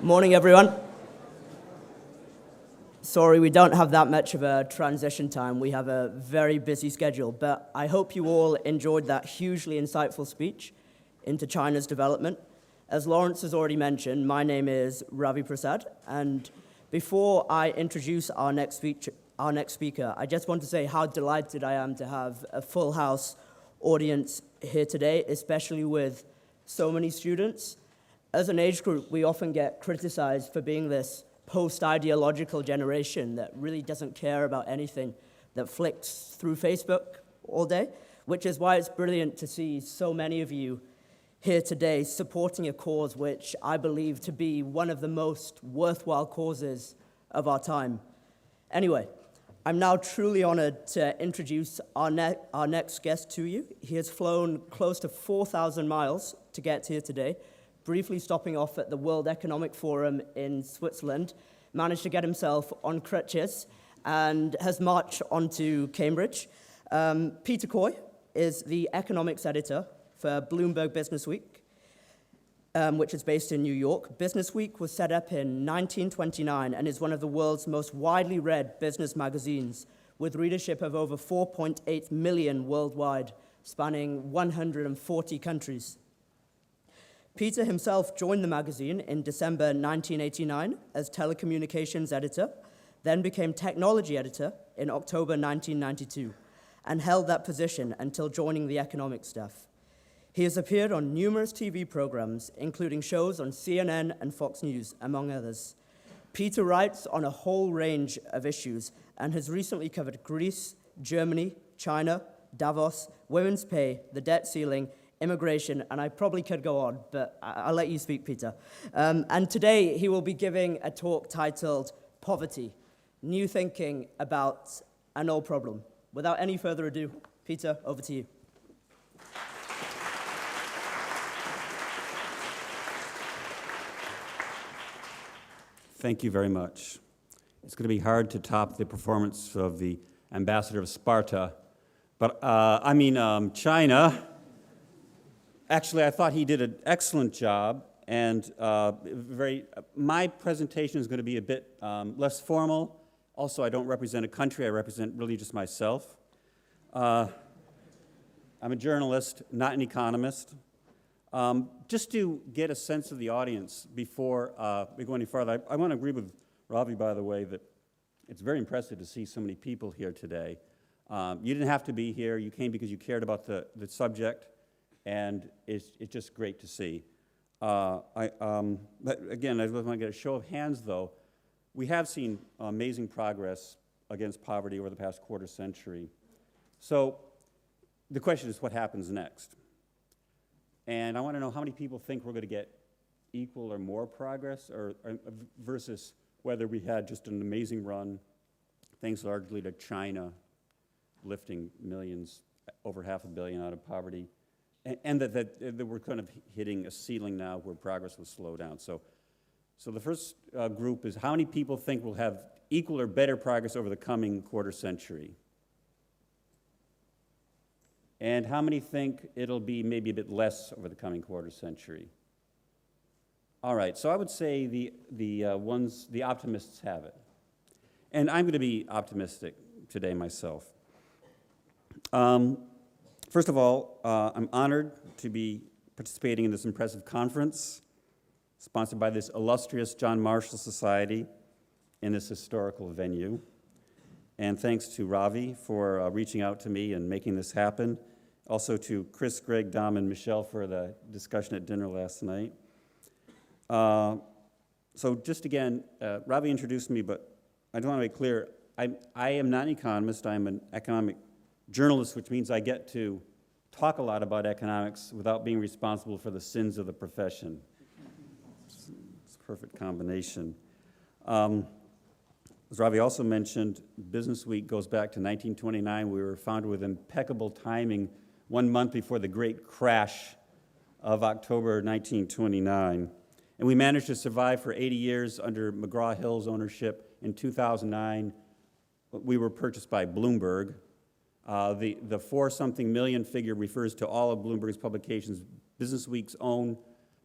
Morning, everyone. Sorry, we don't have that much of a transition time. We have a very busy schedule, but I hope you all enjoyed that hugely insightful speech into China's development. As Lawrence has already mentioned, my name is Ravi Prasad, and before I introduce our next speaker, I just want to say how delighted I am to have a full house audience here today, especially with so many students. As an age group, we often get criticized for being this post-ideological generation that really doesn't care about anything, that flicks through Facebook all day, which is why it's brilliant to see so many of you here today supporting a cause which I believe to be one of the most worthwhile causes of our time. Anyway, I'm now truly honored to introduce our next guest to you. He has flown close to 4,000 miles to get here today, briefly stopping off at the World Economic Forum in Switzerland, managed to get himself on crutches, and has marched on to Cambridge. Peter Coy is the economics editor for Bloomberg Businessweek, which is based in New York. Businessweek was set up in 1929 and is one of the world's most widely read business magazines, with readership of over 4.8 million worldwide, spanning 140 countries. Peter himself joined the magazine in December 1989 as telecommunications editor, then became technology editor in October 1992, and held that position until joining the economic staff. He has appeared on numerous TV programs, including shows on CNN and Fox News, among others. Peter writes on a whole range of issues and has recently covered Greece, Germany, China, Davos, women's pay, the debt ceiling, immigration, and I probably could go on, but I'll let you speak, Peter. And today he will be giving a talk titled Poverty, New Thinking About an Old Problem. Without any further ado, Peter, over to you. Thank you very much. It's going to be hard to top the performance of the ambassador of Sparta, but China. Actually, I thought he did an excellent job, and my presentation is going to be a bit less formal. Also, I don't represent a country, I represent really just myself. I'm a journalist, not an economist. Just to get a sense of the audience before we go any further, I want to agree with Ravi, by the way, that it's very impressive to see so many people here today. You didn't have to be here, you came because you cared about the subject. And it's just great to see. But again, I just want to get a show of hands, though. We have seen amazing progress against poverty over the past quarter century. So the question is, what happens next? And I want to know how many people think we're going to get equal or more progress, or versus whether we had just an amazing run, thanks largely to China lifting millions, over 500 million out of poverty. And that we're kind of hitting a ceiling now where progress will slow down. So the first group is how many people think we'll have equal or better progress over the coming quarter century? And how many think it'll be maybe a bit less over the coming quarter century? All right, so I would say the optimists have it. And I'm going to be optimistic today myself. First of all, I'm honored to be participating in this impressive conference sponsored by this illustrious John Marshall Society in this historical venue. And thanks to Ravi for reaching out to me and making this happen. Also to Chris, Greg, Dom, and Michelle for the discussion at dinner last night. So just again, Ravi introduced me, but I just want to make clear, I am not an economist, I'm an economic journalist, which means I get to talk a lot about economics without being responsible for the sins of the profession. It's a perfect combination. As Ravi also mentioned, Businessweek goes back to 1929. We were founded with impeccable timing 1 month before the great crash of October 1929. And we managed to survive for 80 years under McGraw-Hill's ownership. In 2009, we were purchased by Bloomberg. The 4-something million figure refers to all of Bloomberg's publications. Businessweek's own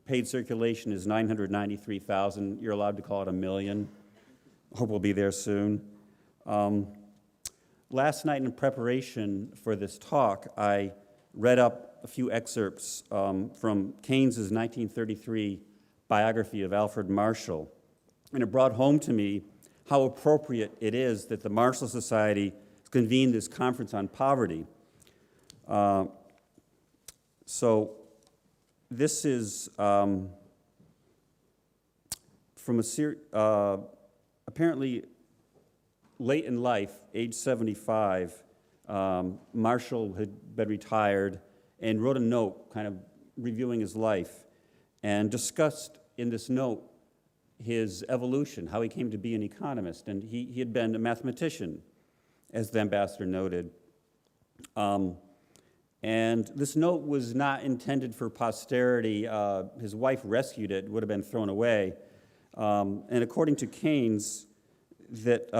paid circulation is 993,000. You're allowed to call it 1 million. Hope we'll be there soon. Last night in preparation for this talk, I read up a few excerpts from Keynes's 1933 biography of Alfred Marshall, and it brought home to me how appropriate it is that the Marshall Society has convened this conference on poverty. So this is from apparently late in life, age 75, Marshall had been retired and wrote a note kind of reviewing his life and discussed in this note his evolution, how he came to be an economist. And he had been a mathematician, as the ambassador noted. And this note was not intended for posterity. His wife rescued it. It would have been thrown away. And according to Keynes, that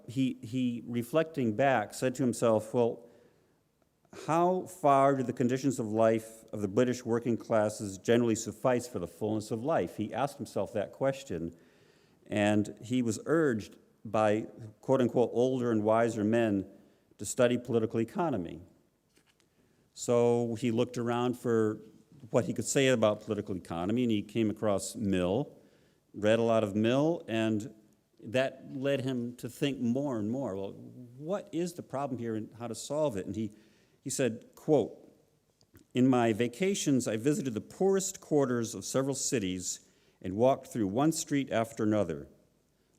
he, reflecting back, said to himself, well, how far do the conditions of life of the British working classes generally suffice for the fullness of life? He asked himself that question, and he was urged by, quote-unquote, older and wiser men to study political economy. So he looked around for what he could say about political economy, and he came across Mill, read a lot of Mill, and that led him to think more and more, well, what is the problem here and how to solve it? And he said, quote, in my vacations, I visited the poorest quarters of several cities and walked through one street after another,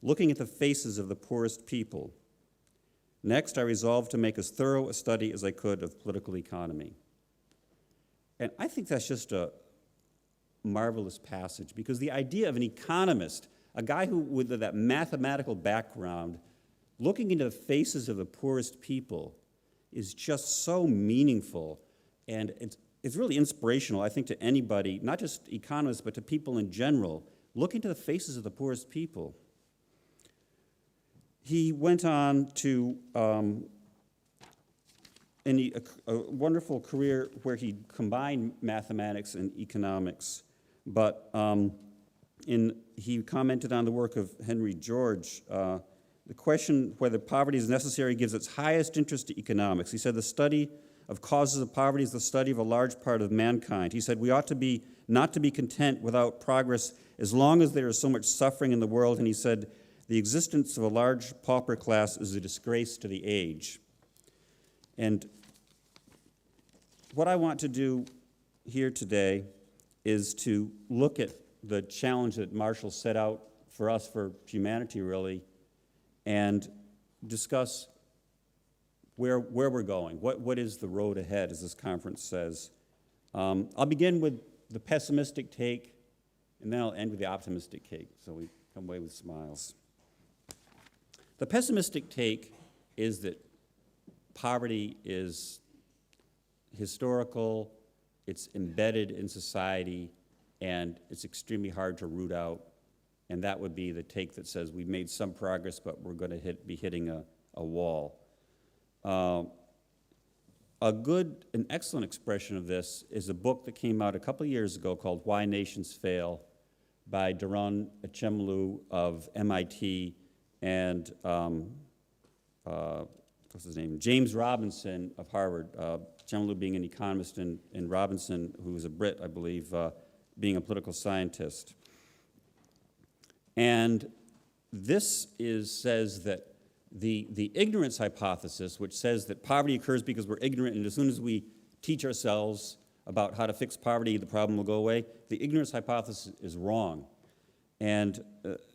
looking at the faces of the poorest people. Next, I resolved to make as thorough a study as I could of political economy. And I think that's just a marvelous passage, because the idea of an economist, a guy who with that mathematical background, looking into the faces of the poorest people is just so meaningful, and it's really inspirational, I think, to anybody, not just economists, but to people in general. Look into the faces of the poorest people. He went on to a wonderful career where he combined mathematics and economics, but he commented on the work of Henry George. The question whether poverty is necessary gives its highest interest to economics. He said the study of causes of poverty is the study of a large part of mankind. He said we ought to be not to be content without progress as long as there is so much suffering in the world. And he said the existence of a large pauper class is a disgrace to the age. And what I want to do here today is to look at the challenge that Marshall set out for us, for humanity really, and discuss where we're going. What is the road ahead, as this conference says. I'll begin with the pessimistic take, and then I'll end with the optimistic take, so we come away with smiles. The pessimistic take is that poverty is historical, it's embedded in society, and it's extremely hard to root out. And that would be the take that says we've made some progress, but we're going to be hitting a wall. An excellent expression of this is a book that came out a couple of years ago called Why Nations Fail by Daron Achemlu of MIT and what's his name? James Robinson of Harvard. Achemlu being an economist and Robinson, who is a Brit, I believe, being a political scientist. And this says that the ignorance hypothesis, which says that poverty occurs because we're ignorant, and as soon as we teach ourselves about how to fix poverty, the problem will go away, the ignorance hypothesis is wrong. And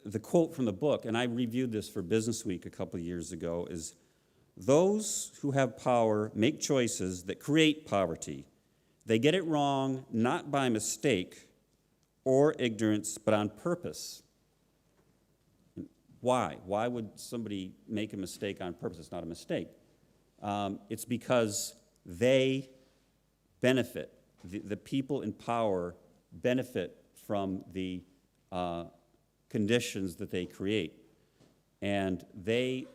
the quote from the book, and I reviewed this for Business Week a couple of years ago, is, those who have power make choices that create poverty. They get it wrong not by mistake or ignorance, but on purpose. Why? Why would somebody make a mistake on purpose? It's not a mistake. It's because they benefit. The people in power benefit from the conditions that they create. And they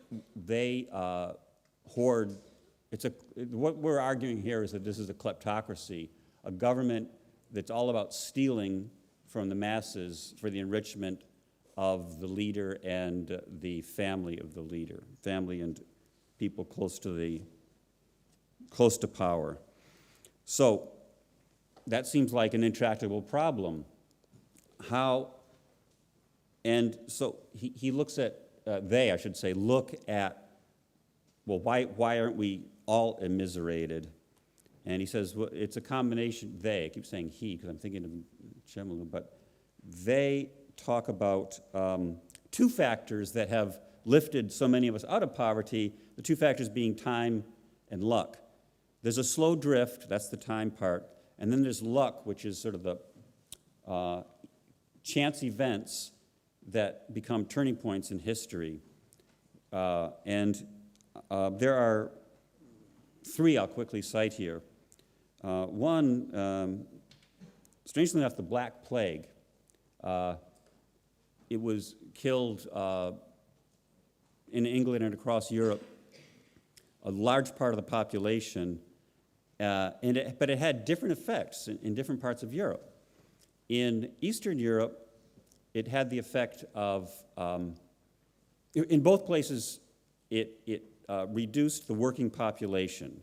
hoard. What we're arguing here is that this is a kleptocracy, a government that's all about stealing from the masses for the enrichment of the leader and the family of the leader, family and people close to power. So that seems like an intractable problem. And so he looks at, they, I should say, look at, well, why aren't we all immiserated? And he says, well, it's a combination, they, I keep saying he because I'm thinking of Chemlu, but they talk about two factors that have lifted so many of us out of poverty, the two factors being time and luck. There's a slow drift, that's the time part, and then there's luck, which is sort of the chance events that become turning points in history. And there are three I'll quickly cite here. One, strangely enough, the Black Plague. It was killed in England and across Europe, a large part of the population, but it had different effects in different parts of Europe. In Eastern Europe, it had the effect of, in both places, it reduced the working population.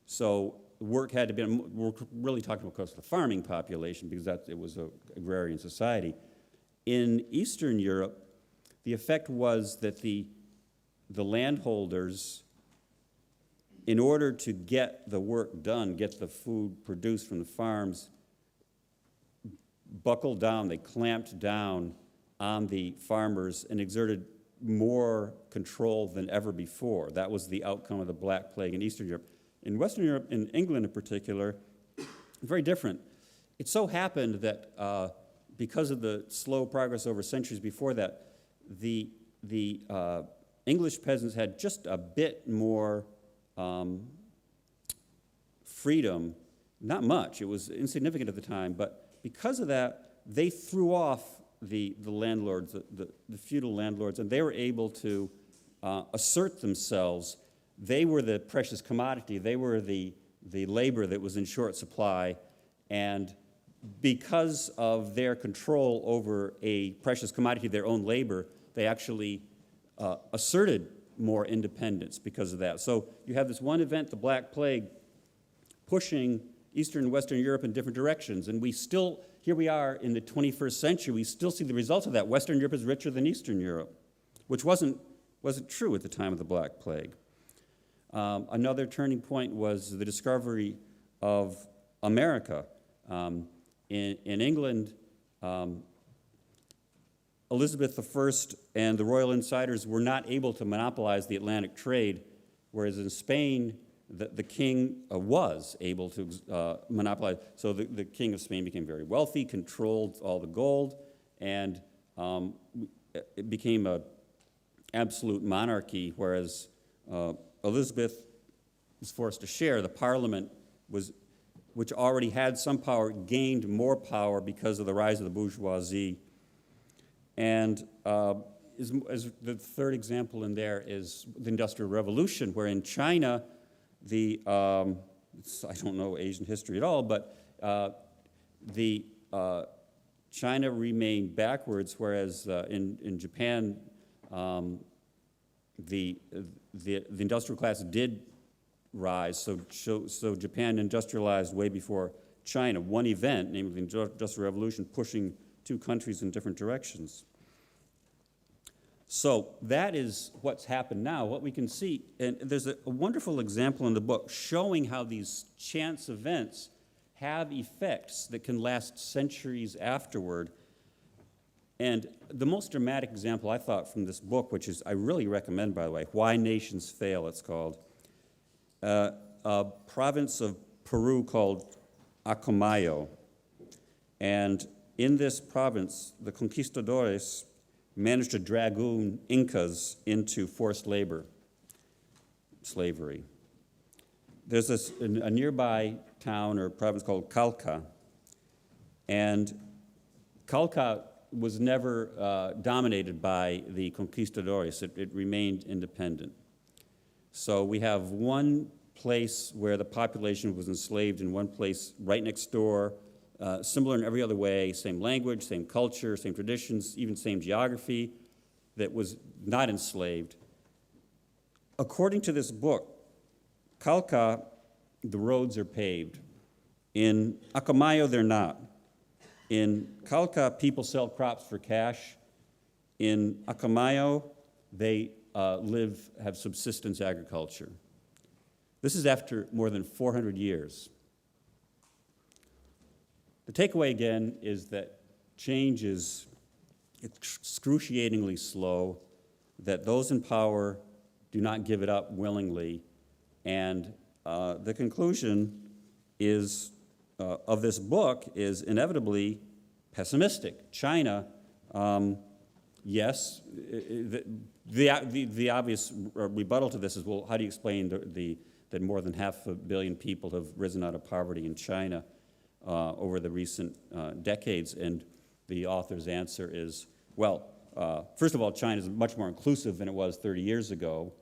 So work had to be, we're really talking about, of course, the farming population because it was an agrarian society. In Eastern Europe, the effect was that the landholders, in order to get the work done, get the food produced from the farms, buckled down, they clamped down on the farmers and exerted more control than ever before. That was the outcome of the Black Plague in Eastern Europe. In Western Europe, in England in particular, very different. It so happened that because of the slow progress over centuries before that, the English peasants had just a bit more freedom, not much, it was insignificant at the time, but because of that, they threw off the landlords, the feudal landlords, and they were able to assert themselves. They were the precious commodity, they were the labor that was in short supply, and because of their control over a precious commodity, their own labor, they actually asserted more independence because of that. So you have this one event, the Black Plague, pushing Eastern and Western Europe in different directions, and we still, here we are in the 21st century, we still see the results of that. Western Europe is richer than Eastern Europe, which wasn't true at the time of the Black Plague. Another turning point was the discovery of America. In England, Elizabeth I and the royal insiders were not able to monopolize the Atlantic trade, whereas in Spain, the king was able to monopolize. So the king of Spain became very wealthy, controlled all the gold, and it became an absolute monarchy, whereas Elizabeth was forced to share. The parliament which already had some power, gained more power because of the rise of the bourgeoisie. And as the third example in there is the Industrial Revolution, where in China, I don't know Asian history at all, but China remained backwards, whereas in Japan, the industrial class did rise, so Japan industrialized way before China. One event, namely the Industrial Revolution, pushing two countries in different directions. So that is what's happened now. What we can see, and there's a wonderful example in the book showing how these chance events have effects that can last centuries afterward. And the most dramatic example I thought from this book, which I really recommend, by the way, Why Nations Fail, it's called, a province of Peru called Acomayo. And in this province, the conquistadores managed to dragoon Incas into forced labor, slavery. There's a nearby town or province called Calca, and Calca was never dominated by the conquistadores. It remained independent. So we have one place where the population was enslaved and one place right next door similar in every other way, same language, same culture, same traditions, even same geography, that was not enslaved. According to this book, Khalkha, the roads are paved. In Akamayo, they're not. In Khalkha, people sell crops for cash. In Akamayo, they have subsistence agriculture. This is after more than 400 years. The takeaway, again, is that change is excruciatingly slow, that those in power do not give it up willingly, and the conclusion is, of this book is inevitably pessimistic. China, yes, the obvious rebuttal to this is, well, how do you explain that more than 500 million people have risen out of poverty in China over the recent decades? And the author's answer is, well, first of all, China is much more inclusive than it was 30 years ago.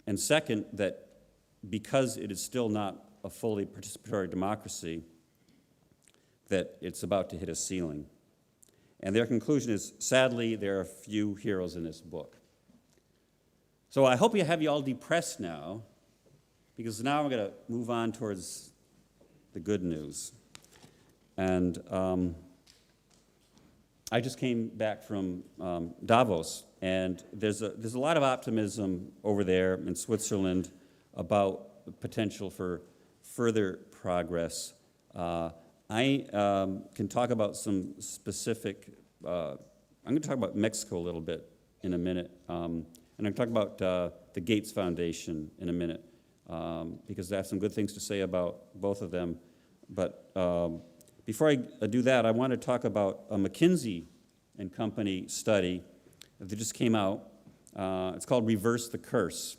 And second, that because it is still not a fully participatory democracy, that it's about to hit a ceiling. And their conclusion is, sadly, there are few heroes in this book. So I hope I have you all depressed now, because now we're going to move on towards the good news. And I just came back from Davos, and there's a lot of optimism over there in Switzerland about the potential for further progress. I can talk about some specific, I'm going to talk about Mexico a little bit in a minute, and I'm going to talk about the Gates Foundation in a minute, because I have some good things to say about both of them. But before I do that, I want to talk about a McKinsey and Company study that just came out. It's called Reverse the Curse.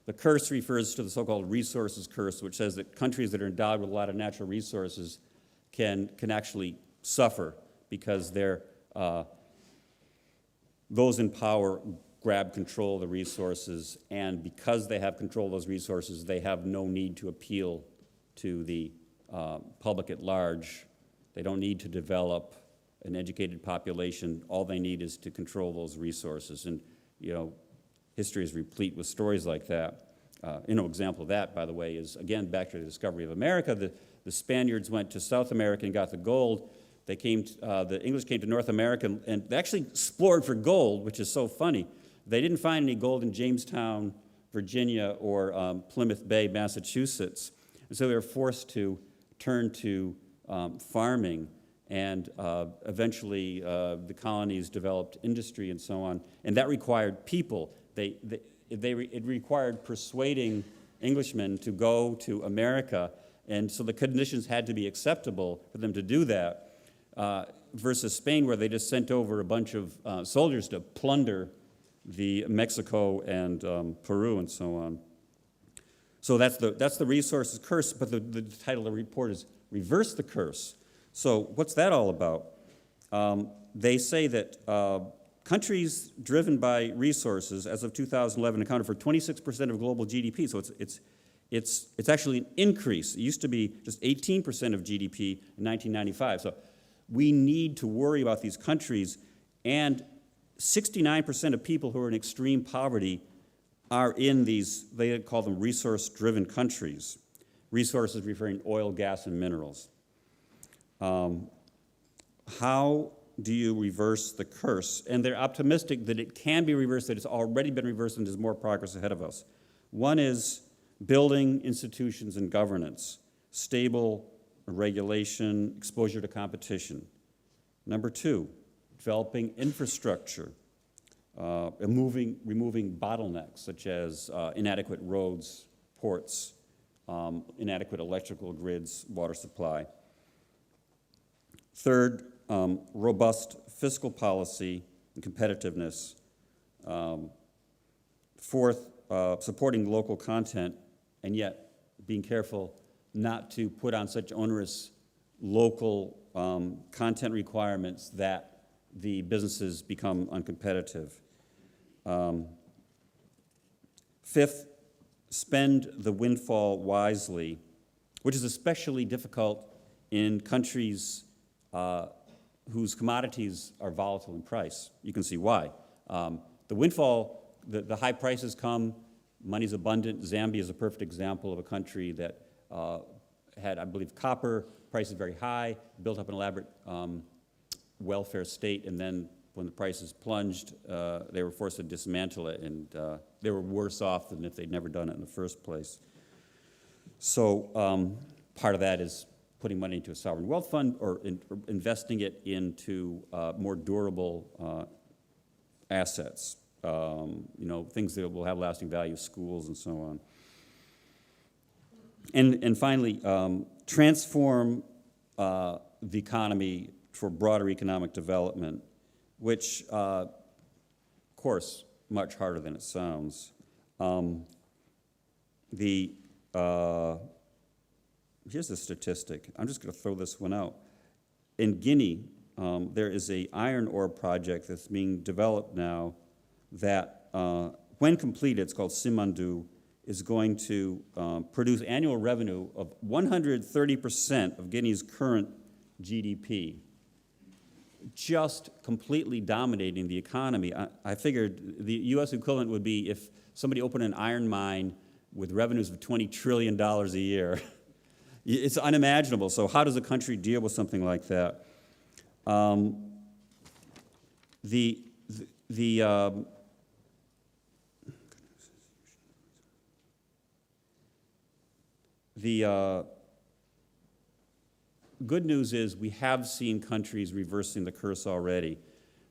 The curse refers to the so-called resources curse, which says that countries that are endowed with a lot of natural resources can actually suffer because those in power grab control of the resources, and because they have control of those resources, they have no need to appeal to the public at large. They don't need to develop an educated population. All they need is to control those resources. And, you know, history is replete with stories like that. Example of that, by the way, is, again, back to the discovery of America. The Spaniards went to South America and got the gold. The English came to North America, and they actually explored for gold, which is so funny. They didn't find any gold in Jamestown, Virginia, or Plymouth Bay, Massachusetts. And so they were forced to turn to farming. And eventually, the colonies developed industry and so on, and that required people. It required persuading Englishmen to go to America, and so the conditions had to be acceptable for them to do that, versus Spain, where they just sent over a bunch of soldiers to plunder the Mexico and Peru and so on. So that's the resources curse, but the title of the report is Reverse the Curse. So what's that all about? They say that countries driven by resources, as of 2011, accounted for 26% of global GDP. So it's actually an increase. It used to be just 18% of GDP in 1995. So we need to worry about these countries, and 69% of people who are in extreme poverty are in these, they call them resource-driven countries. Resources referring to oil, gas, and minerals. How do you reverse the curse? And they're optimistic that it can be reversed, that it's already been reversed, and there's more progress ahead of us. One is building institutions and governance, stable regulation, exposure to competition. Number two, developing infrastructure, removing bottlenecks such as inadequate roads, ports, inadequate electrical grids, water supply. Third, robust fiscal policy and competitiveness. Fourth, supporting local content, and yet being careful not to put on such onerous local content requirements that the businesses become uncompetitive. Fifth, spend the windfall wisely, which is especially difficult in countries whose commodities are volatile in price. You can see why. The windfall, the high prices come, money's abundant. Zambia is a perfect example of a country that had, I believe, copper, prices very high, built up an elaborate welfare state, and then when the prices plunged, they were forced to dismantle it, and they were worse off than if they'd never done it in the first place. So part of that is putting money into a sovereign wealth fund or investing it into more durable assets, things that will have lasting value, schools and so on. And finally, transform the economy for broader economic development, which, of course, much harder than it sounds. Here's a statistic. I'm just going to throw this one out. In Guinea, there is an iron ore project that's being developed now that, when completed, it's called Simandu, is going to produce annual revenue of 130% of Guinea's current GDP, just completely dominating the economy. I figured the U.S. equivalent would be if somebody opened an iron mine with revenues of $20 trillion a year. It's unimaginable. So how does a country deal with something like that? The good news is we have seen countries reversing the curse already.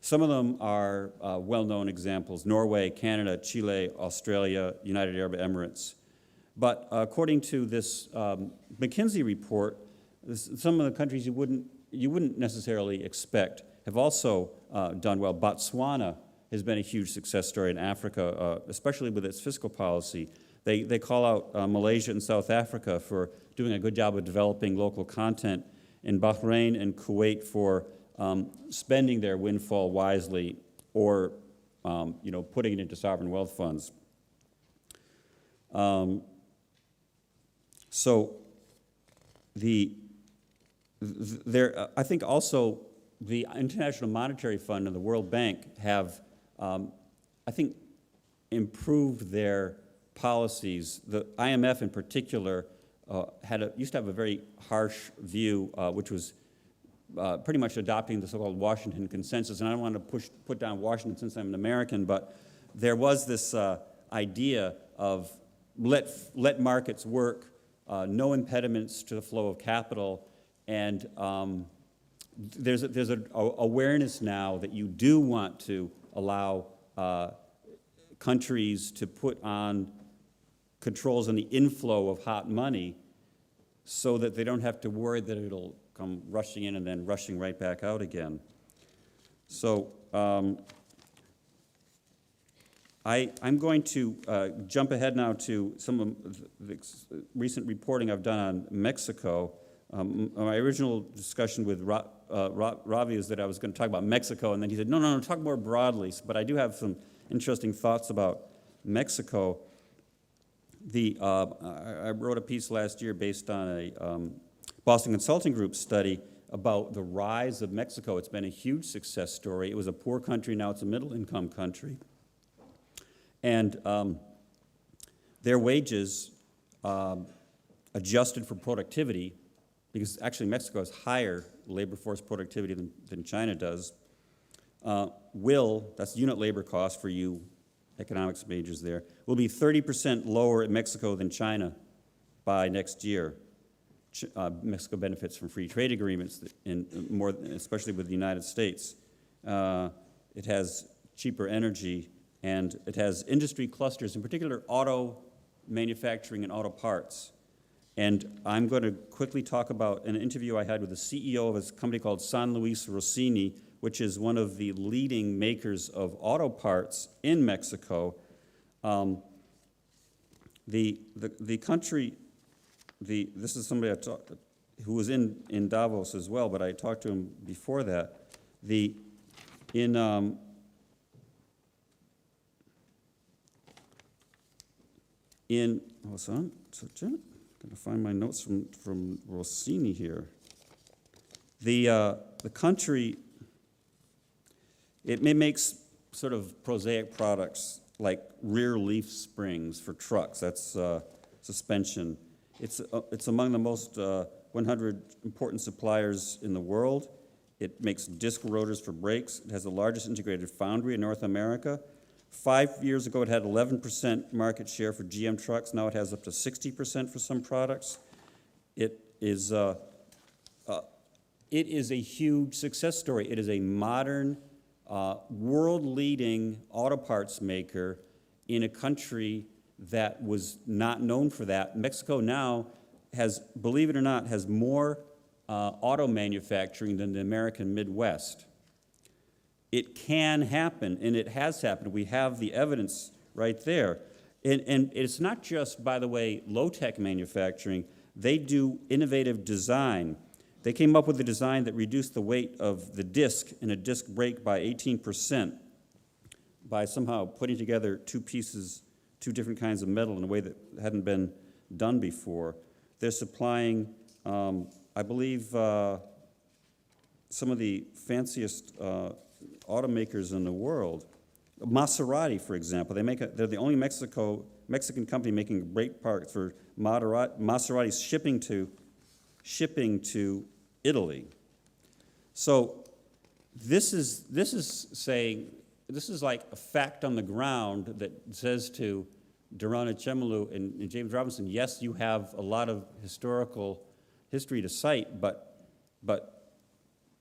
Some of them are well-known examples: Norway, Canada, Chile, Australia, United Arab Emirates. But according to this McKinsey report, some of the countries you wouldn't necessarily expect have also done well. Botswana has been a huge success story in Africa, especially with its fiscal policy. They call out Malaysia and South Africa for doing a good job of developing local content, and Bahrain and Kuwait for spending their windfall wisely or putting it into sovereign wealth funds. I think also the International Monetary Fund and the World Bank have, I think, improved their policies. The IMF in particular used to have a very harsh view, which was pretty much adopting the so-called Washington Consensus. And I don't want to put down Washington since I'm an American, but there was this idea of let markets work, no impediments to the flow of capital, and there's an awareness now that you do want to allow countries to put on controls on the inflow of hot money so that they don't have to worry that it'll come rushing in and then rushing right back out again. So I'm going to jump ahead now to some of the recent reporting I've done on Mexico. My original discussion with Ravi is that I was going to talk about Mexico, and then he said, no, talk more broadly. But I do have some interesting thoughts about Mexico. I wrote a piece last year based on a Boston Consulting Group study about the rise of Mexico. It's been a huge success story. It was a poor country, now it's a middle-income country. And their wages, adjusted for productivity, because actually Mexico has higher labor force productivity than China does, that's unit labor cost for you economics majors there, will be 30% lower in Mexico than China by next year. Mexico benefits from free trade agreements, especially with the United States. It has cheaper energy, and it has industry clusters, in particular auto manufacturing and auto parts. And I'm going to quickly talk about an interview I had with the CEO of a company called San Luis Rossini, which is one of the leading makers of auto parts in Mexico. The country, this is somebody who was in Davos as well, but I talked to him before that. I'm going to find my notes from Rossini here. The country, it makes sort of prosaic products like rear leaf springs for trucks. That's suspension. It's among the most 100 important suppliers in the world. It makes disc rotors for brakes. It has the largest integrated foundry in North America. 5 years ago, it had 11% market share for GM trucks. Now it has up to 60% for some products. It is a huge success story. It is a modern, world-leading auto parts maker in a country that was not known for that. Mexico now has, believe it or not, has more auto manufacturing than the American Midwest. It can happen, and it has happened. We have the evidence right there. And it's not just, by the way, low-tech manufacturing. They do innovative design. They came up with a design that reduced the weight of the disc in a disc brake by 18% by somehow putting together two different kinds of metal in a way that hadn't been done before. They're supplying, I believe, some of the fanciest automakers in the world. Maserati, for example, they're the only Mexican company making brake parts for Maserati's shipping to Italy. So this is like a fact on the ground that says to Durana Chemulu and James Robinson, yes, you have a lot of history to cite, but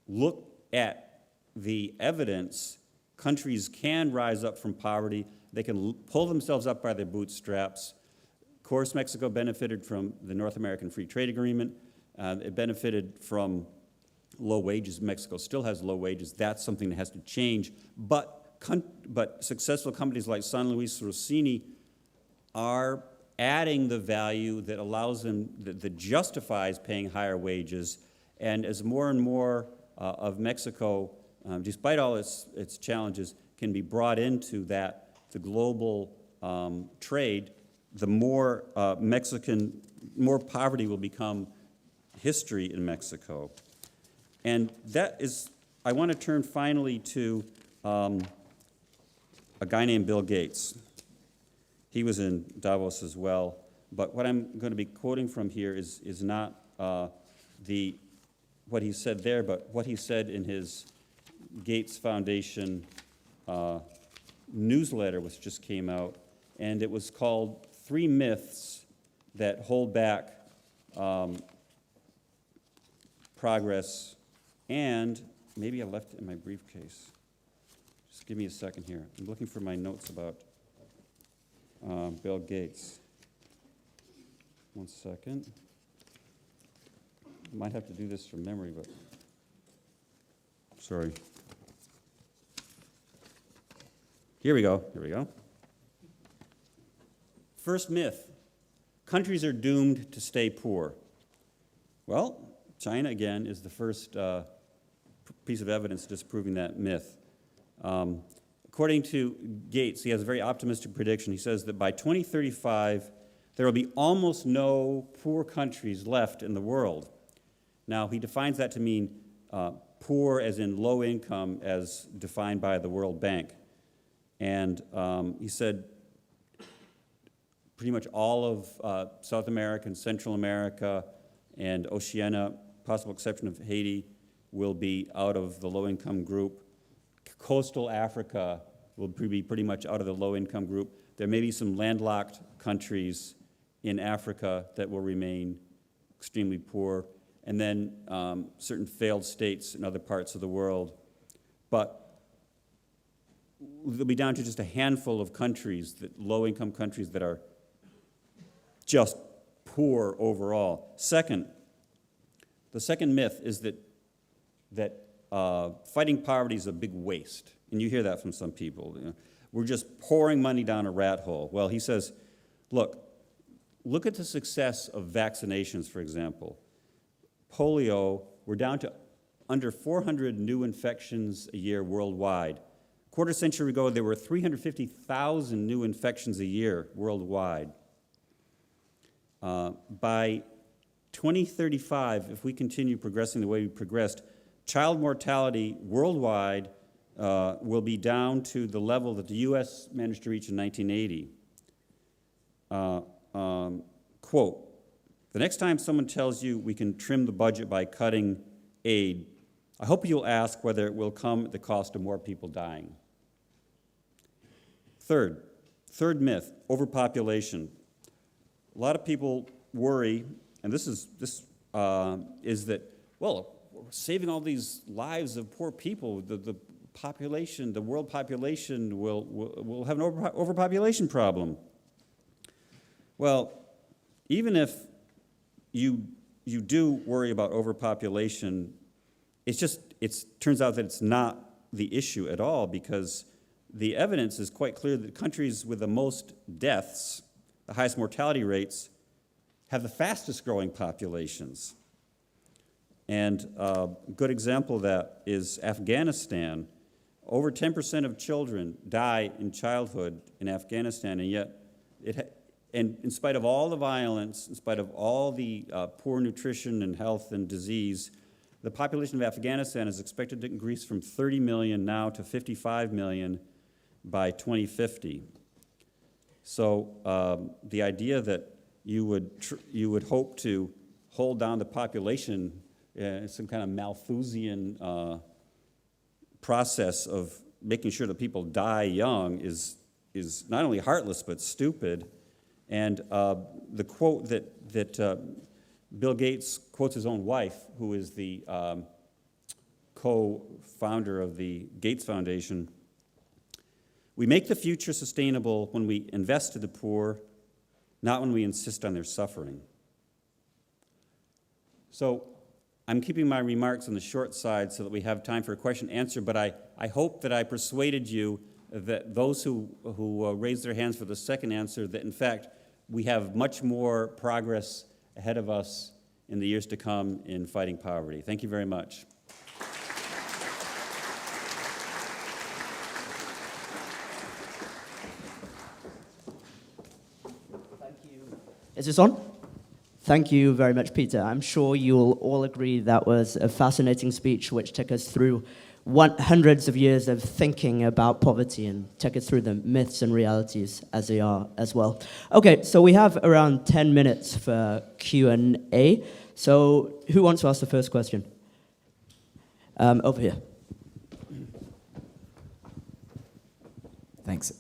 look at the evidence. Countries can rise up from poverty. They can pull themselves up by their bootstraps. Of course, Mexico benefited from the North American Free Trade Agreement. It benefited from low wages. Mexico still has low wages. That's something that has to change. But successful companies like San Luis Rossini are adding the value that allows them, that justifies paying higher wages. And as more and more of Mexico, despite all its challenges, can be brought into the global trade, the more more poverty will become history in Mexico. And I want to turn finally to a guy named Bill Gates. He was in Davos as well. But what I'm going to be quoting from here is not what he said there, but what he said in his Gates Foundation newsletter, which just came out, and it was called 3 Myths That Hold Back Progress, and maybe I left it in my briefcase. Just give me a second here. I'm looking for my notes about Bill Gates. 1 second. I might have to do this from memory, but sorry. Here we go. First myth, countries are doomed to stay poor. Well, China, again, is the first piece of evidence disproving that myth. According to Gates, he has a very optimistic prediction. He says that by 2035, there will be almost no poor countries left in the world. Now, he defines that to mean poor as in low income as defined by the World Bank. And he said pretty much all of South America and Central America and Oceania, possible exception of Haiti, will be out of the low-income group. Coastal Africa will be pretty much out of the low-income group. There may be some landlocked countries in Africa that will remain extremely poor, and then certain failed states in other parts of the world. But they'll be down to just a handful of countries, low-income countries that are just poor overall. Second, the second myth is that fighting poverty is a big waste. And you hear that from some people. You know, we're just pouring money down a rat hole. Well, he says, look at the success of vaccinations, for example. Polio, we're down to under 400 new infections a year worldwide. Quarter century ago, there were 350,000 new infections a year worldwide. By 2035, if we continue progressing the way we progressed, child mortality worldwide will be down to the level that the U.S. managed to reach in 1980. Quote, the next time someone tells you we can trim the budget by cutting aid, I hope you'll ask whether it will come at the cost of more people dying. Third myth, overpopulation. A lot of people worry, and this is that, well, we're saving all these lives of poor people, the population, the world population will have an overpopulation problem. Well, even if you do worry about overpopulation, it turns out that it's not the issue at all, because the evidence is quite clear that countries with the most deaths, the highest mortality rates, have the fastest growing populations. And a good example of that is Afghanistan. Over 10% of children die in childhood in Afghanistan, and yet and in spite of all the violence, in spite of all the poor nutrition and health and disease, the population of Afghanistan is expected to increase from 30 million now to 55 million by 2050. So the idea that you would hope to hold down the population, some kind of Malthusian process of making sure that people die young is not only heartless but stupid. And the quote that Bill Gates quotes his own wife, who is the co-founder of the Gates Foundation: "We make the future sustainable when we invest in the poor, not when we insist on their suffering." So I'm keeping my remarks on the short side so that we have time for a question and answer, but I hope that I persuaded you that those who raised their hands for the second answer, that in fact we have much more progress ahead of us in the years to come in fighting poverty. Thank you very much. Thank you. Is this on? Thank you very much, Peter. I'm sure you'll all agree that was a fascinating speech which took us through hundreds of years of thinking about poverty and took us through the myths and realities as they are as well. Okay, so we have around 10 minutes for Q&A. So who wants to ask the first question? Over here. Thanks.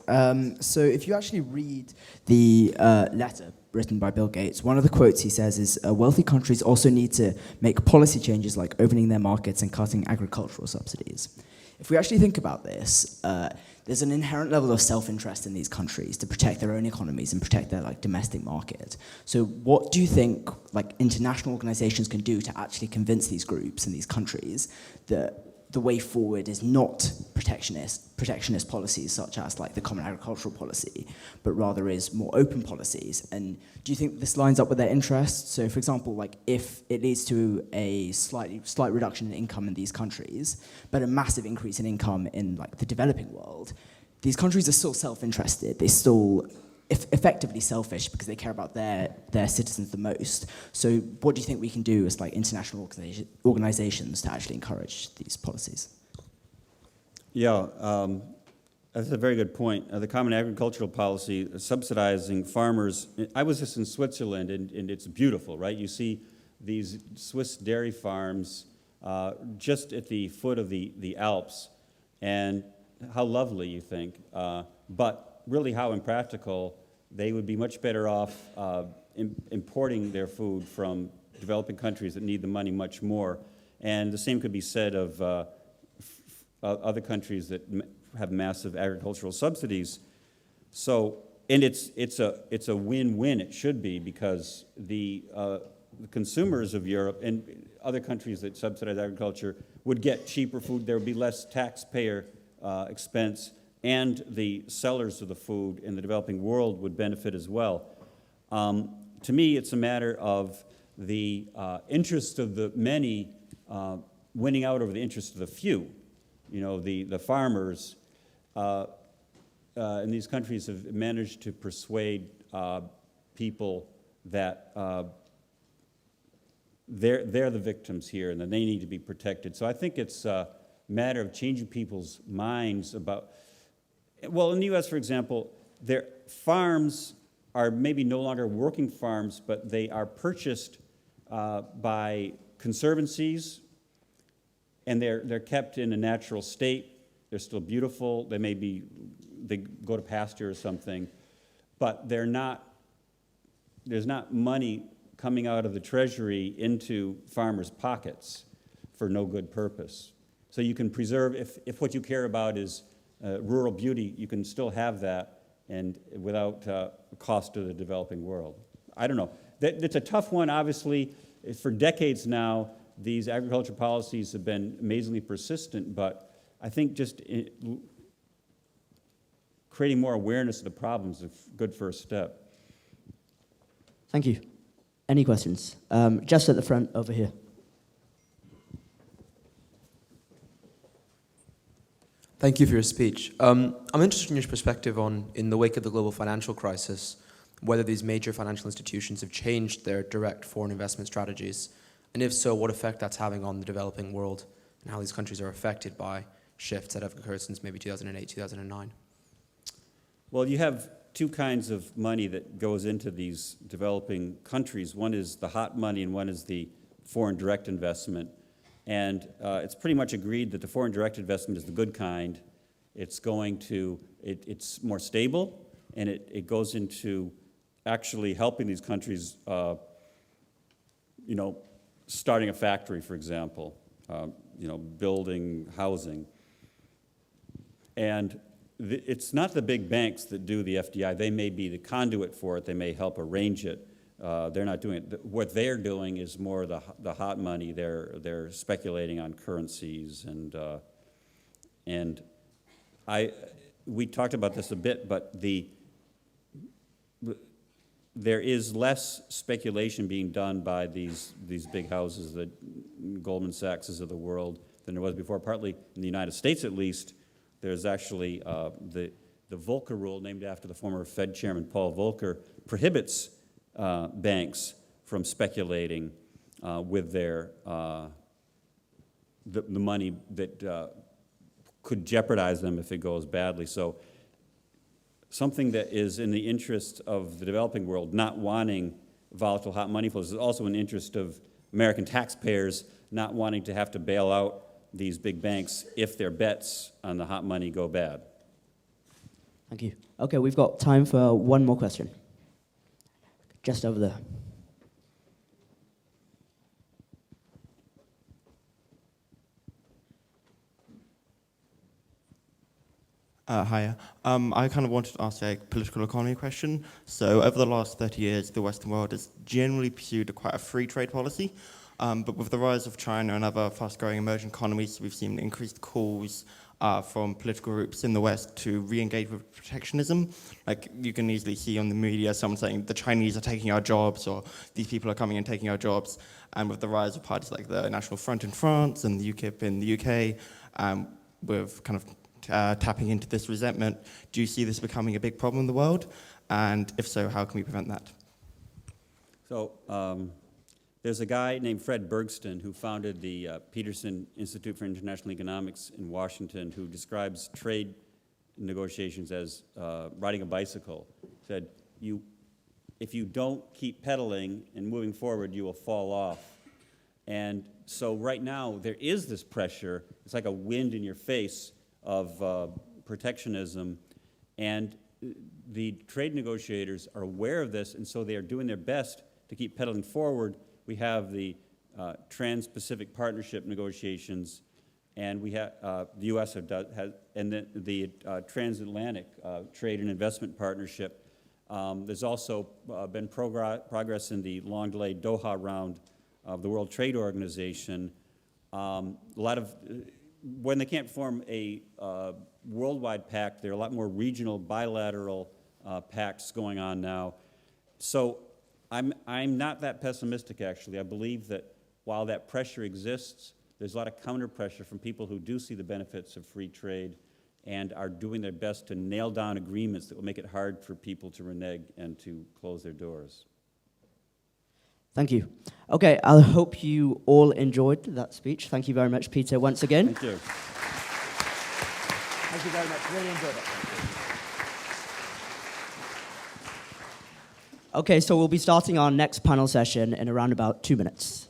So if you actually read the letter written by Bill Gates, one of the quotes he says is, wealthy countries also need to make policy changes like opening their markets and cutting agricultural subsidies. If we actually think about this, there's an inherent level of self-interest in these countries to protect their own economies and protect their domestic market. So what do you think international organizations can do to actually convince these groups and these countries that the way forward is not protectionist policies such as the common agricultural policy, but rather is more open policies? And do you think this lines up with their interests? So for example, if it leads to a slight reduction in income in these countries, but a massive increase in income in the developing world, these countries are still self-interested. They still effectively selfish because they care about their citizens the most. So what do you think we can do as international organizations to actually encourage these policies? Yeah, that's a very good point. The common agricultural policy, subsidizing farmers. I was just in Switzerland, and it's beautiful, right? You see these Swiss dairy farms just at the foot of the Alps, and how lovely, you think. But really how impractical. They would be much better off importing their food from developing countries that need the money much more. And the same could be said of other countries that have massive agricultural subsidies. So, and it's a win-win, it should be, because the consumers of Europe and other countries that subsidize agriculture would get cheaper food. There would be less taxpayer expense, and the sellers of the food in the developing world would benefit as well. To me, it's a matter of the interest of the many winning out over the interest of the few. You know, the farmers in these countries have managed to persuade people that they're the victims here, and then they need to be protected. So I think it's a matter of changing people's minds about, well, in the U.S., for example, their farms are maybe no longer working farms, but they are purchased by conservancies, and they're kept in a natural state. They're still beautiful. They go to pasture or something, but there's not money coming out of the treasury into farmers' pockets for no good purpose. So you can preserve, if what you care about is rural beauty, you can still have that and without cost to the developing world. I don't know. It's a tough one, obviously. For decades now, these agriculture policies have been amazingly persistent, but I think just creating more awareness of the problems is a good first step. Thank you. Any questions? Just at the front over here. Thank you for your speech. I'm interested in your perspective on, in the wake of the global financial crisis, whether these major financial institutions have changed their direct foreign investment strategies, and if so, what effect that's having on the developing world, and how these countries are affected by shifts that have occurred since maybe 2008, 2009. Well, you have two kinds of money that goes into these developing countries. One is the hot money and one is the foreign direct investment. And it's pretty much agreed that the foreign direct investment is the good kind. It's it's more stable, and it goes into actually helping these countries, starting a factory, for example, building housing. And it's not the big banks that do the FDI. They may be the conduit for it. They may help arrange it. They're not doing it. What they're doing is more the hot money. They're speculating on currencies, and we talked about this a bit, but there is less speculation being done by these big houses, the Goldman Sachs's of the world, than there was before. Partly in the United States, at least, there's actually the Volcker rule, named after the former Fed chairman Paul Volcker, prohibits banks from speculating with the money that could jeopardize them if it goes badly. So something that is in the interest of the developing world, not wanting volatile hot money flows, is also in the interest of American taxpayers not wanting to have to bail out these big banks if their bets on the hot money go bad. Thank you. Okay, we've got time for one more question. Just over there. Hiya. I kind of wanted to ask a political economy question. So over the last 30 years, the Western world has generally pursued quite a free trade policy. But with the rise of China and other fast-growing emerging economies, we've seen increased calls from political groups in the West to re-engage with protectionism. Like, you can easily see on the media someone saying the Chinese are taking our jobs, or these people are coming and taking our jobs. And with the rise of parties like the National Front in France and the UKIP in the UK, with kind of tapping into this resentment, do you see this becoming a big problem in the world? And if so, how can we prevent that? So there's a guy named Fred Bergston who founded the Peterson Institute for International Economics in Washington, who describes trade negotiations as riding a bicycle. He said, if you don't keep pedaling and moving forward, you will fall off. And so right now, there is this pressure. It's like a wind in your face of protectionism, and the trade negotiators are aware of this, and so they are doing their best to keep pedaling forward. We have the Trans-Pacific Partnership negotiations, and we have the U.S. and then the Transatlantic Trade and Investment Partnership. There's also been progress in the long-delayed Doha round of the World Trade Organization. When they can't form a worldwide pact, there are a lot more regional, bilateral pacts going on now. So I'm not that pessimistic, actually. I believe that while that pressure exists, there's a lot of counter-pressure from people who do see the benefits of free trade and are doing their best to nail down agreements that will make it hard for people to renege and to close their doors. Thank you. Okay, I hope you all enjoyed that speech. Thank you very much, Peter, once again. Thank you. Thank you very much. Really enjoyed it. Okay, so we'll be starting our next panel session in around about 2 minutes.